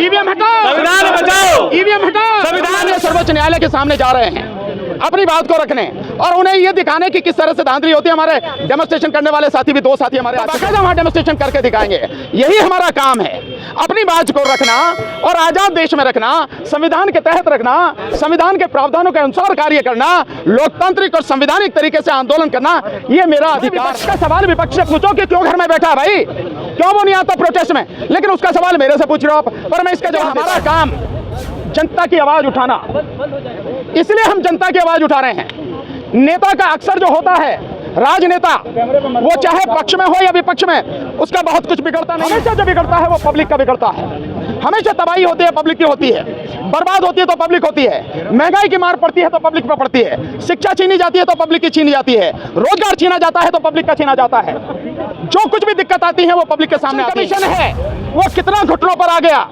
EVM हटाओ, संविधान बचाओ, ईवीएम हटाओ। संविधान सर्वोच्च न्यायालय के सामने जा रहे हैं अपनी बात को रखने और उन्हें ये दिखाने की किस तरह से धांधली होती है। हमारे डेमोन्स्ट्रेशन करने वाले साथी भी, 2 साथी हमारे वहाँ डेमोन्स्ट्रेशन करके दिखाएंगे। यही हमारा काम है, अपनी बात को रखना और आजाद देश में रखना, संविधान के तहत रखना, संविधान के प्रावधानों के अनुसार कार्य करना, लोकतांत्रिक और संवैधानिक तरीके से आंदोलन करना, ये मेरा अधिकार। का सवाल विपक्ष से पूछो कि क्यों घर में बैठा है भाई, क्यों वो नहीं आता प्रोटेस्ट में, लेकिन उसका सवाल मेरे से पूछ रहे हो आप। पर मैं इसका जवाब, हमारा काम जनता की आवाज उठाना, इसलिए हम जनता की आवाज उठा रहे हैं। नेता का अक्सर जो होता है, राजनेता, वो चाहे पक्ष में हो या विपक्ष में, उसका बहुत कुछ बिगड़ता नहीं। हमेशा जो बिगड़ता है वो पब्लिक का बिगड़ता है। हमेशा तबाही होती है पब्लिक की होती है, बर्बाद होती है तो पब्लिक होती है, महंगाई की मार पड़ती है तो पब्लिक पर पड़ती है, शिक्षा छीनी जाती है तो पब्लिक की छीनी जाती है, रोजगार छीना जाता है तो पब्लिक का छीना जाता है। जो कुछ भी दिक्कत आती है वो पब्लिक के सामने आती है। कमीशन है वो कितना घुटनों पर आ गया।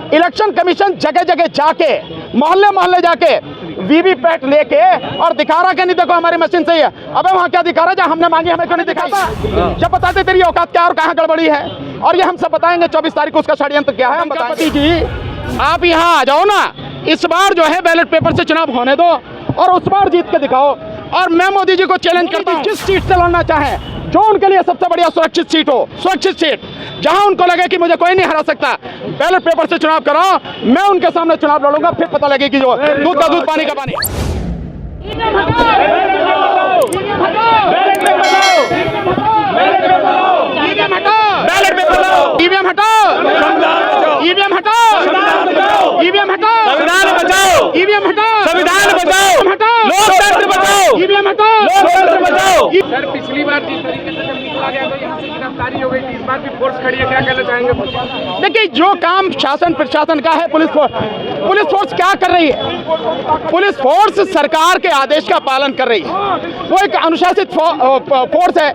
इलेक्शन कमीशन जगह जगह जाके, मोहल्ले मोहल्ले जाके वीवीपैट लेके और दिखा रहा कि नहीं देखो हमारी मशीन सही है। अबे वहाँ क्या दिखा रहा है, जब हमने मांगी हमें क्यों नहीं दिखाता? जब बताते तेरी औकात क्या और कहाँ गड़बड़ी है, और ये हम सब बताएंगे 24 तारीख को उसका षड्यंत्र क्या है हम बताएंगे। जी आप यहाँ आ जाओ ना, इस बार जो है बैलेट पेपर से चुनाव होने दो और उस बार जीत के दिखाओ। और मैं मोदी जी को चैलेंज करता हूँ, जिस सीट से लड़ना चाहें, जो उनके लिए सबसे बढ़िया सुरक्षित सीट हो, सुरक्षित सीट जहां उनको लगे कि मुझे कोई नहीं हरा सकता, बैलेट पेपर से चुनाव कराओ, मैं उनके सामने चुनाव लड़ूंगा, फिर पता लगे कि जो दूध का दूध पानी का पानी। ईवीएम हटाओ, ईवीएम हटाओ, बैलेट पेपर लाओ, ईवीएम हटाओ, बैलेट पेपर लाओ, ईवीएम हटाओ, ईवीएम हटाओ, ईवीएम हटाओ, संविधान बचाओ, ईवीएम हटाओ, संविधान बचाओ, हटाओ, लोकतंत्र बचाओ, ईवीएम हटाओ, लोकतंत्र बचाओ। सर पिछली बार जिस तरीके से जब निकला गया तो यहाँ से गिरफ्तारी हो गई थी, इस बार भी फोर्स खड़ी है, क्या कहना चाहेंगे? देखिए, जो काम शासन प्रशासन का है, पुलिस फोर्स क्या कर रही है? पुलिस फोर्स सरकार के आदेश का पालन कर रही है। वो एक अनुशासित फोर्स है,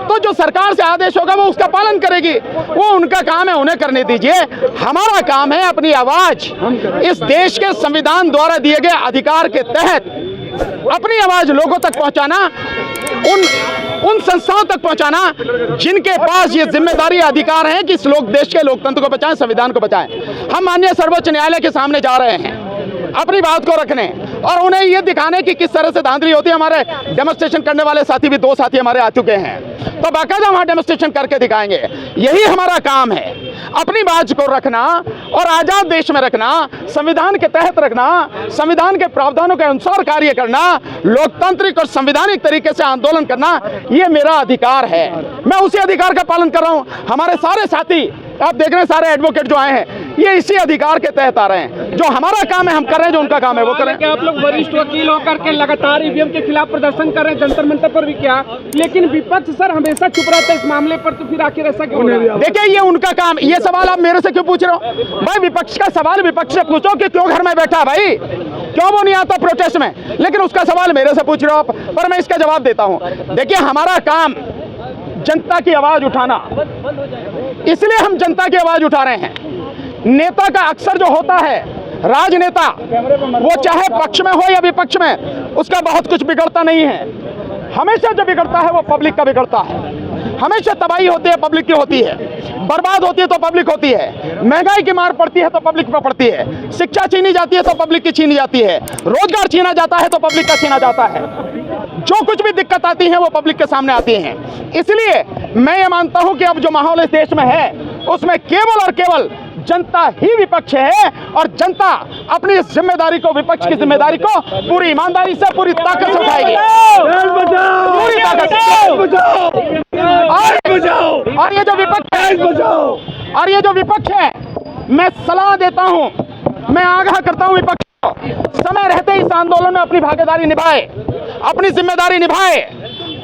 तो जो सरकार से आदेश होगा वो उसका पालन करेगी। वो उनका काम है, उन्हें करने दीजिए। हमारा काम है अपनी आवाज इस देश के संविधान द्वारा दिए गए अधिकार के तहत अपनी आवाज लोगों तक पहुंचाना, उन संस्थाओं तक पहुंचाना जिनके पास ये जिम्मेदारी अधिकार है कि इस देश के लोकतंत्र को बचाएं, संविधान को बचाएं। हम माननीय सर्वोच्च न्यायालय के सामने जा रहे हैं अपनी बात को रखने और उन्हें ये दिखाने की किस तरह से धांधली होती है। हमारे डेमोन्स्ट्रेशन करने वाले साथी भी, 2 साथी हमारे आ चुके हैं, तो बाकायदा वहाँ डेमोन्स्ट्रेशन करके दिखाएंगे। यही हमारा काम है, अपनी बात को रखना और आजाद देश में रखना, संविधान के तहत रखना, संविधान के प्रावधानों के अनुसार कार्य करना, लोकतांत्रिक और संवैधानिक तरीके से आंदोलन करना, ये मेरा अधिकार है। मैं उसी अधिकार का पालन कर रहा हूँ। हमारे सारे साथी आप देख रहे हैं, सारे एडवोकेट जो आए हैं, ये इसी अधिकार के तहत आ रहे हैं। जो हमारा काम है हम कर रहे हैं, जो उनका काम है वो करें। आप लोग वरिष्ठ वकील होकर के लगातार ईवीएम के खिलाफ प्रदर्शन कर रहे हैं, जंतर मंतर पर भी किया, लेकिन विपक्ष सर हमेशा चुप रहता है इस मामले पर, तो फिर आखिर ऐसा क्यों? देखिए, ये उनका काम। ये सवाल आप मेरे से क्यों पूछ रहे हो भाई? विपक्ष का सवाल विपक्ष से पूछो कि क्यों घर में बैठा है भाई, क्यों वो नहीं आता प्रोटेस्ट में, लेकिन उसका सवाल मेरे से पूछ रहे हो आप। पर मैं इसका जवाब देता हूँ। देखिए, हमारा काम जनता की आवाज उठाना, इसलिए हम जनता की आवाज उठा रहे हैं। नेता का अक्सर जो होता है, राजनेता, वो चाहे पक्ष में हो या विपक्ष में, उसका बहुत कुछ बिगड़ता नहीं है। हमेशा जो बिगड़ता है वो पब्लिक का बिगड़ता है। हमेशा तबाही होती है पब्लिक की होती है, बर्बाद होती है तो पब्लिक होती है, महंगाई की मार पड़ती है तो पब्लिक पर पड़ती है, शिक्षा छीनी जाती है तो पब्लिक की छीनी जाती है, रोजगार छीना जाता है तो पब्लिक का छीना जाता है। जो कुछ भी दिक्कत आती है वो पब्लिक के सामने आती हैं। इसलिए मैं ये मानता हूं कि अब जो माहौल इस देश में है उसमें केवल और केवल जनता ही विपक्ष है और जनता अपनी इस जिम्मेदारी को, विपक्ष की जिम्मेदारी को पूरी ईमानदारी से, पूरी ताकत से उठाएगी, पूरी ताकत से। और ये जो विपक्ष है, और ये जो विपक्ष है, मैं सलाह देता हूं, मैं आगाह करता हूं विपक्ष को, समय रहते इस आंदोलन में अपनी भागीदारी निभाए, अपनी जिम्मेदारी निभाए।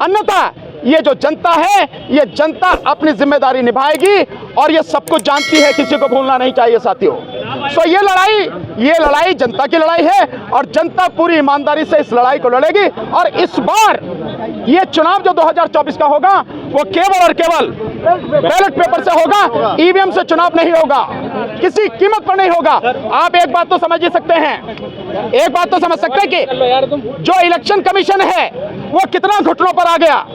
अन्यथा ये जो जनता है, ये जनता अपनी जिम्मेदारी निभाएगी और ये सब कुछ जानती है, किसी को भूलना नहीं चाहिए साथियों। तो ये लड़ाई जनता की लड़ाई है और जनता पूरी ईमानदारी से इस लड़ाई को लड़ेगी। और इस बार ये चुनाव जो 2024 का होगा वो केवल और केवल बैलेट पेपर से होगा, ईवीएम से चुनाव नहीं होगा, किसी कीमत पर नहीं होगा। आप एक बात तो समझ ही सकते हैं, एक बात तो समझ सकते हैं कि जो इलेक्शन कमीशन है वो कितना घुटनों पर आ गया।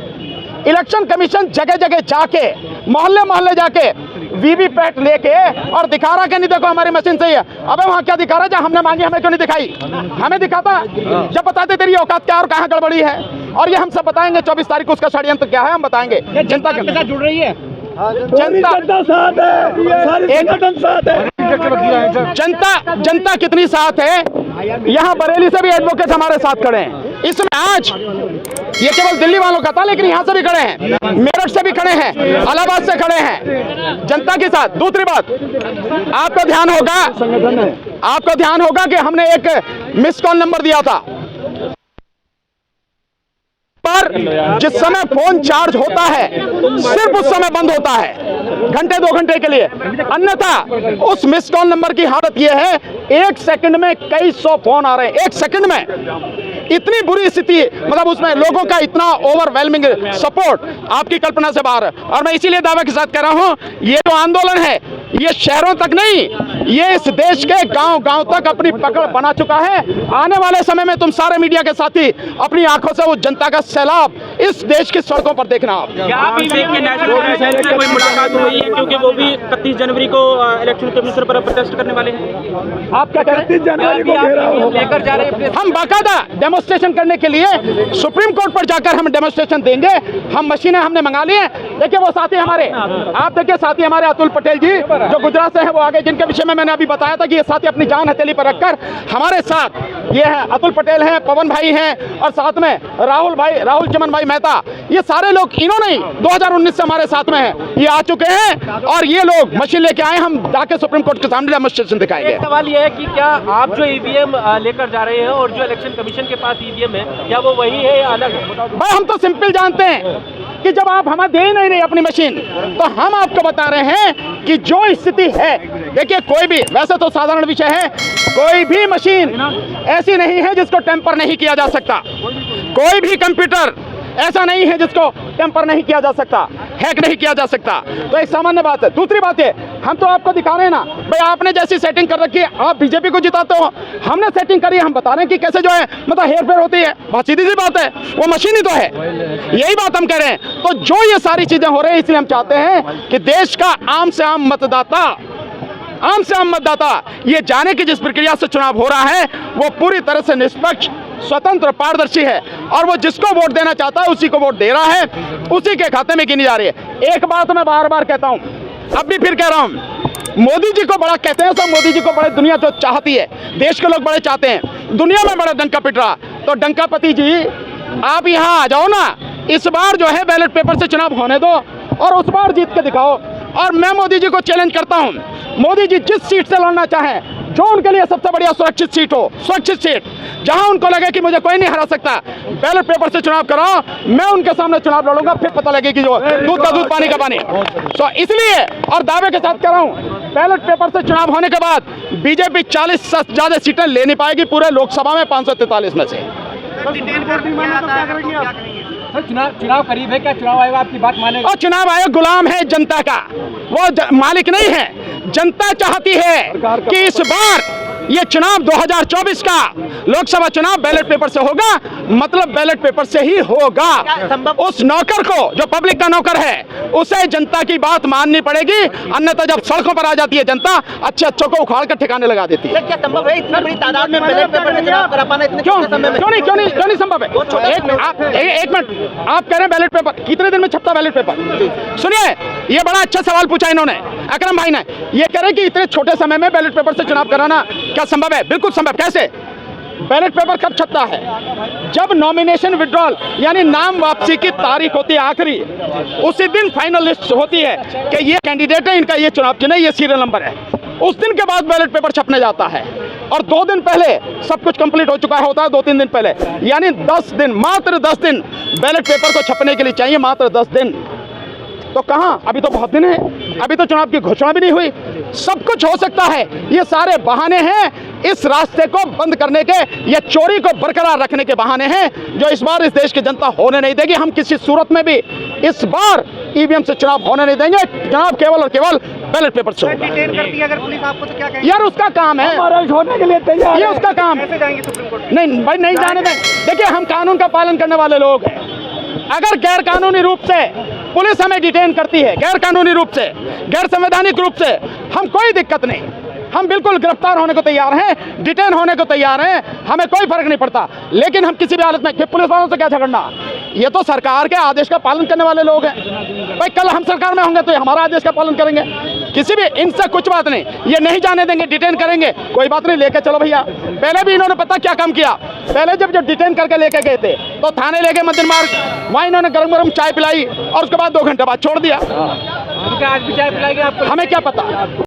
इलेक्शन कमीशन जगह जगह जाके, मोहल्ले मोहल्ले जाके वीवीपैट लेके और दिखा रहा कि नहीं देखो हमारी मशीन सही है। अबे वहाँ क्या दिखा रहा है? जब हमने मांगी हमें क्यों नहीं दिखाई? हमें दिखाता, जब बताते तेरी औकात क्या और कहाँ गड़बड़ी है। और ये हम सब बताएंगे 24 तारीख को उसका षड्यंत्र क्या है, हम बताएंगे। जनता के साथ जुड़ रही है, जनता साथ है, जनता कितनी साथ है। यहाँ बरेली से भी एडवोकेट हमारे साथ खड़े हैं। इसमें आज ये केवल दिल्ली वालों का था, लेकिन यहाँ से भी खड़े हैं, मेरठ से भी खड़े हैं, इलाहाबाद से खड़े हैं, जनता के साथ। दूसरी बात, आपका ध्यान होगा कि हमने एक मिस कॉल नंबर दिया था पर जिस समय फोन चार्ज होता है सिर्फ उस समय बंद होता है, घंटे 2 घंटे के लिए। अन्यथा उस मिस कॉल नंबर की हालत यह है, 1 सेकंड में कई 100 फोन आ रहे हैं, 1 सेकंड में। इतनी बुरी स्थिति, मतलब उसमें लोगों का इतना ओवरवेलमिंग सपोर्ट आपकी कल्पना से बाहर है। और मैं इसीलिए दावे के साथ कह रहा हूं, ये जो आंदोलन है ये शहरों तक नहीं, ये इस देश के गांव-गांव तक अपनी पकड़ बना चुका है। आने वाले समय में तुम सारे मीडिया के साथी अपनी आंखों से वो जनता का सैलाब इस देश की सड़कों पर देखना। कोई मुलाकात हुई है, क्योंकि वो भी 31 जनवरी को इलेक्शन कमीशन पर प्रोटेस्ट करने वाले हैं। आप क्या कह रहे हैं? 31 जनवरी को लेकर जा रहे हैं। हम बाकायदा डेमोन्स्ट्रेशन करने के लिए सुप्रीम कोर्ट पर जाकर हम डेमोन्स्ट्रेशन देंगे। हम मशीनें हमने मंगा ली हैं। देखिए वो साथी हमारे, आप देखिए साथी हमारे अतुल पटेल जी जो गुजरात से हैं, वो आगे, जिनके विषय में मैंने अभी बताया था कि ये साथी अपनी जान हथेली पर रखकर हमारे साथ, ये है अतुल पटेल हैं, पवन भाई हैं, और साथ में राहुल चमन भाई मेहता, ये सारे लोग, इन्होंने 2019 से हमारे साथ में हैं, ये आ चुके हैं और ये लोग मशीन लेके आए। हम जाके सुप्रीम कोर्ट के सामने डेमोन्स्ट्रेशन दिखाएंगे। एक सवाल ये है कि क्या आप जो ईवीएम लेकर जा रहे हैं और जो इलेक्शन कमीशन के पास ईवीएम है, क्या वो वही है या अलग है? भाई हम तो सिंपल जानते हैं कि जब आप हमें दे नहीं रहे अपनी मशीन, तो हम आपको बता रहे हैं कि जो स्थिति है, देखिए कोई भी, वैसे तो साधारण विषय है, कोई भी मशीन ऐसी नहीं है जिसको टेम्पर नहीं किया जा सकता, कोई भी कंप्यूटर ऐसा नहीं है जिसको टेम्पर नहीं किया जा सकता, हैक नहीं किया जा सकता। तो एक सामान्य बात है। दूसरी बात है, हम तो आपको दिखा रहे हैं ना भाई, आपने जैसी सेटिंग कर रखी है, आप बीजेपी को जिताते हो, हमने सेटिंग करी है, हम बता रहे हैं कि कैसे जो है मतलब हेर फेर होती है। बहुत सीधी सी बात है, वो मशीन ही तो है, यही बात हम कह रहे हैं। तो जो ये सारी चीजें हो रही है, इसलिए हम चाहते हैं कि देश का आम से आम मतदाता ये जाने की जिस प्रक्रिया से चुनाव हो रहा है वो पूरी तरह से निष्पक्ष, स्वतंत्र, पारदर्शी है, और वो जिसको वोट देना चाहता है उसी को वोट दे रहा है, उसी के खाते में गिनी जा रही है। एक बात मैं बार बार कहता हूं, अब भी फिर कह रहा हूं, मोदी जी को बड़ा कहते हैं सब, मोदी जी को बड़े दुनिया जो चाहती है, देश के लोग बड़े चाहते हैं, दुनिया में बड़ा डंका पिट रहा। तो डंकापति जी आप यहाँ आ जाओ ना, इस बार जो है बैलेट पेपर से चुनाव होने दो और उस बार जीत के दिखाओ। और मैं मोदी जी को चैलेंज करता हूं, मोदी जी जिस सीट से लड़ना चाहें, जो उनके लिए सबसे बढ़िया सुरक्षित सीट हो, सुरक्षित सीट, जहां उनको लगे कि मुझे कोई नहीं हरा सकता, बैलेट पेपर से चुनाव कराओ, मैं उनके सामने चुनाव लड़ूंगा, फिर पता लगेगी जो दूध का दूध पानी का पानी। तो इसलिए और दावे के साथ कह रहा हूं, बैलेट पेपर से चुनाव होने के बाद बीजेपी 40 से ज्यादा सीटें ले नहीं पाएगी पूरे लोकसभा में 543 में से। चुनाव करीब है, क्या चुनाव आयोग आपकी बात मानेगा? और चुनाव आयोग गुलाम है जनता का, वो मालिक नहीं है। जनता चाहती है कि इस बार ये चुनाव 2024 का लोकसभा चुनाव बैलेट पेपर से होगा, मतलब बैलेट पेपर से ही होगा। उस नौकर को, जो पब्लिक का नौकर है, उसे जनता की बात माननी पड़ेगी, अन्यथा जब सड़कों पर आ जाती है जनता, अच्छे को उखाड़ कर ठिकाने लगा देती है। क्या संभव है इतनी बड़ी तादाद में बैलेट पेपर में चुनाव करा पाना? क्यों नहीं संभव है? एक मिनट, आप कह रहे हैं बैलेट पेपर कितने दिन में छपता बैलेट पेपर? सुनिए, ये बड़ा अच्छा सवाल पूछा इन्होंने, अकरम भाई ने। ये कह रहे हैं कि इतने छोटे समय में बैलेट पेपर से चुनाव कराना क्या संभव है? बिल्कुल संभव। कैसे? बैलेट पेपर कब छपता है? जब नॉमिनेशन विड्रॉल यानी नाम वापसी की तारीख होती है आखिरी, उसी दिन फाइनल लिस्ट होती है कि ये कैंडिडेट है, इनका ये चुनाव चिन्ह है, ये सीरियल नंबर है। उस दिन के बाद बैलेट पेपर छपने जाता है और 2 दिन पहले सब कुछ कंप्लीट हो चुका होता है, 2-3 दिन पहले, यानी 10 दिन, मात्र 10 दिन बैलेट पेपर को छपने के लिए चाहिए, मात्र 10 दिन। तो कहां? अभी तो बहुत दिन है, अभी तो चुनाव की घोषणा भी नहीं हुई। सब कुछ हो सकता है, ये सारे बहाने हैं इस रास्ते को बंद करने के, या चोरी को बरकरार रखने के बहाने हैं, जो इस बार इस देश की जनता होने नहीं देगी। हम किसी सूरत में भी इस बार ईवीएम से चुनाव होने नहीं देंगे। चुनाव केवल और केवल बैलेट पेपर से होगा। डिटेन करती है अगर पुलिस आपको तो क्या कहेंगे? यार उसका काम है, होने के लिए तैयार, ये उसका काम। कैसे जाएंगे सुप्रीम कोर्ट? नहीं भाई, नहीं जाने दें। देखिए हम कानून का पालन करने वाले लोग हैं, अगर गैर कानूनी रूप से पुलिस हमें डिटेन करती है गैर कानूनी रूप से, गैर संवैधानिक रूप से, हम कोई दिक्कत नहीं, हम बिल्कुल गिरफ्तार होने को तैयार हैं, डिटेन होने को तैयार हैं, हमें कोई फर्क नहीं पड़ता। लेकिन हम किसी भी हालत में, पुलिस वालों से क्या झगड़ना, ये तो सरकार के आदेश का पालन करने वाले लोग हैं भाई। कल हम सरकार में होंगे तो ये हमारा आदेश का पालन करेंगे, किसी भी, इनसे कुछ बात नहीं, ये नहीं जाने देंगे, डिटेन करेंगे, कोई बात नहीं, लेके चलो भैया। पहले भी इन्होंने पता क्या काम किया, पहले जब डिटेन करके लेके गए थे तो थाने ले गए मध्य मार्ग, वहाँ इन्होंने गरम गरम चाय पिलाई और उसके बाद 2 घंटे बाद छोड़ दिया। आज भी चाय पिलाएंगे आपको? हमें क्या पता।